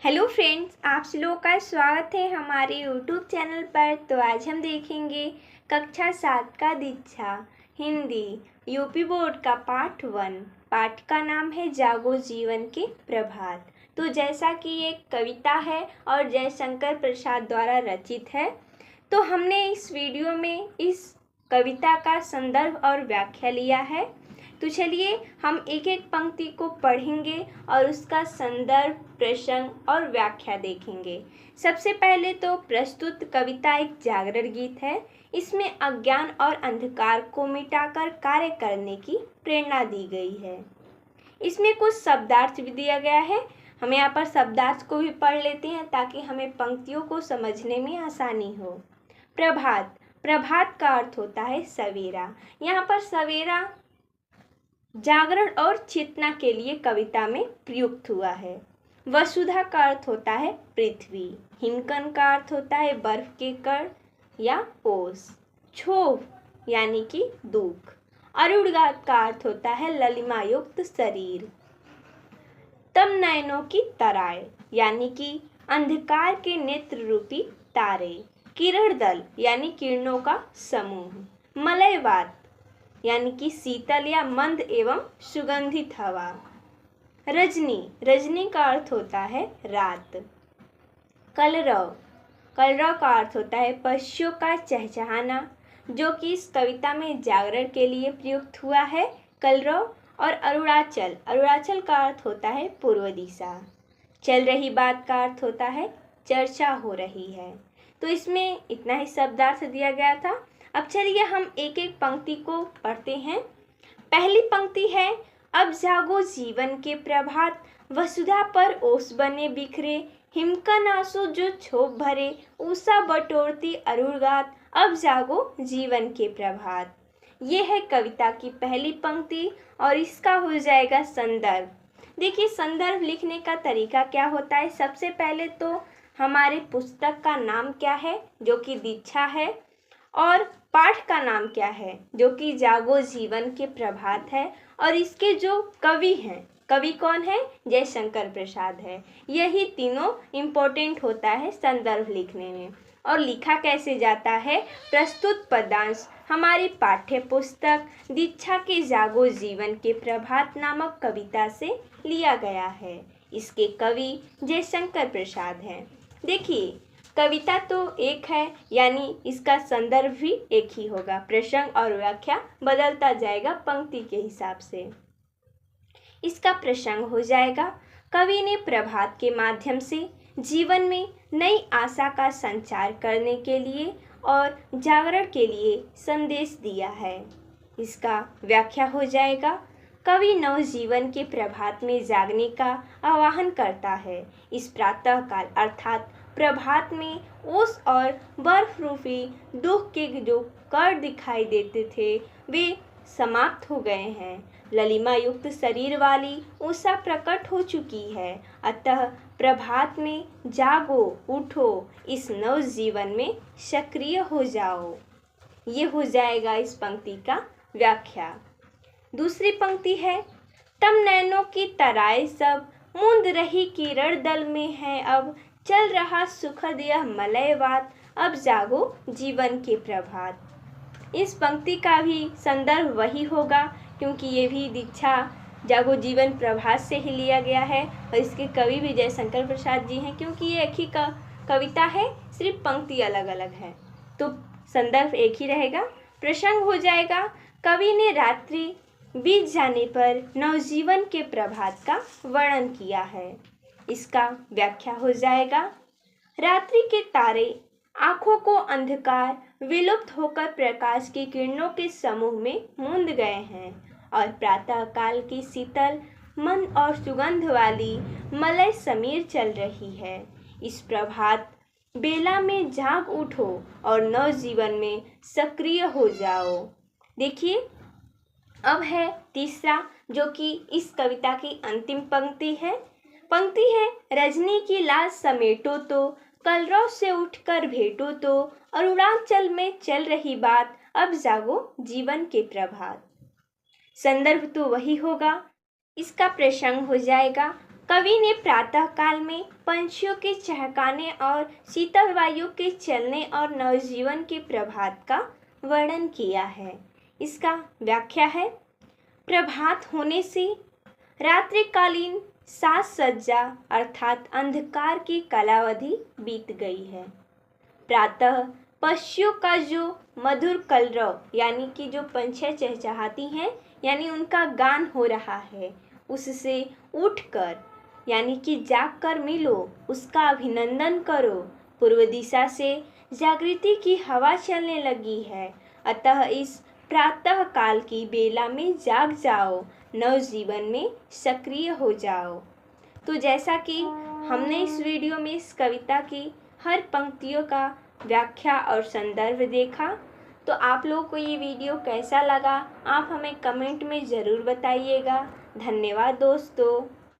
Hello friends, आप लोगों का स्वागत है हमारे यूट्यूब चैनल पर। तो आज हम देखेंगे कक्षा 7 का दीक्षा हिंदी यूपी बोर्ड का पाठ 1। पाठ का नाम है जागो जीवन के प्रभात। तो जैसा कि ये कविता है और जयशंकर प्रसाद द्वारा रचित है, तो हमने इस वीडियो में इस कविता का संदर्भ और व्याख्या लिया है। तो चलिए हम एक एक पंक्ति को पढ़ेंगे और उसका संदर्भ, प्रसंग और व्याख्या देखेंगे। सबसे पहले तो प्रस्तुत कविता एक जागरण गीत है। इसमें अज्ञान और अंधकार को मिटाकर कार्य करने की प्रेरणा दी गई है। इसमें कुछ शब्दार्थ भी दिया गया है। हम यहाँ पर शब्दार्थ को भी पढ़ लेते हैं ताकि हमें पंक्तियों को समझने में आसानी हो। प्रभात, प्रभात का अर्थ होता है सवेरा। यहाँ पर सवेरा जागरण और चेतना के लिए कविता में प्रयुक्त हुआ है। वसुधा का अर्थ होता है पृथ्वी। हिमकण का अर्थ होता है बर्फ के कण या ओस। क्षोभ यानी कि दुख। अरुणगात का अर्थ होता है ललिमा युक्त शरीर। तम नयनों की तराई यानी कि अंधकार के नेत्र रूपी तारे। किरण दल यानी किरणों का समूह। मलयवात यानी कि शीतल या मंद एवं सुगंधित हवा। रजनी, रजनी का अर्थ होता है रात। कलरव, कलरव का अर्थ होता है पक्षियों का चहचहाना, जो कि इस कविता में जागरण के लिए प्रयुक्त हुआ है। कलरव। और अरुणाचल, अरुणाचल का अर्थ होता है पूर्व दिशा। चल रही बात का अर्थ होता है चर्चा हो रही है। तो इसमें इतना ही शब्दार्थ दिया गया था। अब चलिए हम एक एक पंक्ति को पढ़ते हैं। पहली पंक्ति है, अब जागो जीवन के प्रभात, वसुधा पर ओस बने बिखरे, हिमकण आंसू जो क्षोभ भरे, उषा बटोरती अरुणगात, अब जागो जीवन के प्रभात। ये है कविता की पहली पंक्ति और इसका हो जाएगा संदर्भ। देखिए संदर्भ लिखने का तरीका क्या होता है। सबसे पहले तो हमारे पुस्तक का नाम क्या है, जो कि दीक्षा है, और पाठ का नाम क्या है, जो कि जागो जीवन के प्रभात है, और इसके जो कवि हैं, कवि कौन है, जयशंकर प्रसाद है। यही तीनों इम्पोर्टेंट होता है संदर्भ लिखने में। और लिखा कैसे जाता है, प्रस्तुत पदांश हमारी पाठ्य पुस्तक दीक्षा के जागो जीवन के प्रभात नामक कविता से लिया गया है। इसके कवि जयशंकर प्रसाद हैं। देखिए कविता तो एक है, यानी इसका संदर्भ भी एक ही होगा। प्रसंग और व्याख्या बदलता जाएगा पंक्ति के हिसाब से। इसका प्रसंग हो जाएगा, कवि ने प्रभात के माध्यम से जीवन में नई आशा का संचार करने के लिए और जागरण के लिए संदेश दिया है। इसका व्याख्या हो जाएगा, कवि नवजीवन के प्रभात में जागने का आह्वान करता है। इस प्रातःकाल अर्थात प्रभात में ओस और बर्फ रूपी दुख के जो कण दिखाई देते थे वे समाप्त हो गए हैं। ललिमा युक्त शरीर वाली उषा प्रकट हो चुकी है। अतः प्रभात में जागो, उठो, इस नव जीवन में सक्रिय हो जाओ। ये हो जाएगा इस पंक्ति का व्याख्या। दूसरी पंक्ति है, तम नैनों की तराई सब, मूंद रही किरण दल में है अब, चल रहा सुखद यह मलयवात, अब जागो जीवन के प्रभात। इस पंक्ति का भी संदर्भ वही होगा, क्योंकि ये भी दीक्षा जागो जीवन प्रभात से ही लिया गया है और इसके कवि भी जयशंकर प्रसाद जी हैं। क्योंकि ये एक ही का कविता है, सिर्फ पंक्ति अलग अलग है, तो संदर्भ एक ही रहेगा। प्रसंग हो जाएगा, कवि ने रात्रि बीत जाने पर नवजीवन के प्रभात का वर्णन किया है। इसका व्याख्या हो जाएगा, रात्रि के तारे आंखों को अंधकार विलुप्त होकर प्रकाश की किरणों के समूह में मूंद गए हैं और प्रातः काल की शीतल मंद और सुगंध वाली मलय समीर चल रही है। इस प्रभात बेला में जाग उठो और नव जीवन में सक्रिय हो जाओ। देखिए अब है तीसरा, जो कि इस कविता की अंतिम पंक्ति है। पंक्ति है, रजनी की लाज समेटो तो, कलरव से उठकर भेटो तो, अरुणाचल में चल रही बात, अब जागो जीवन के प्रभात। संदर्भ तो वही होगा। इसका प्रसंग हो जाएगा, कवि ने प्रातः काल में पंछियों के चहकाने और शीतल वायु के चलने और नवजीवन के प्रभात का वर्णन किया है। इसका व्याख्या है, प्रभात होने से रात्रिकालीन साज सज्जा अर्थात अंधकार की कालावधि बीत गई है। प्रातः पक्षियों का जो मधुर कलरव यानी कि जो पंछियाँ चहचहाती हैं यानी उनका गान हो रहा है, उससे उठकर यानी कि जागकर मिलो, उसका अभिनंदन करो। पूर्व दिशा से जागृति की हवा चलने लगी है, अतः इस प्रातः काल की बेला में जाग जाओ, नवजीवन में सक्रिय हो जाओ। तो जैसा कि हमने इस वीडियो में इस कविता की हर पंक्तियों का व्याख्या और संदर्भ देखा, तो आप लोगों को ये वीडियो कैसा लगा आप हमें कमेंट में ज़रूर बताइएगा। धन्यवाद दोस्तों।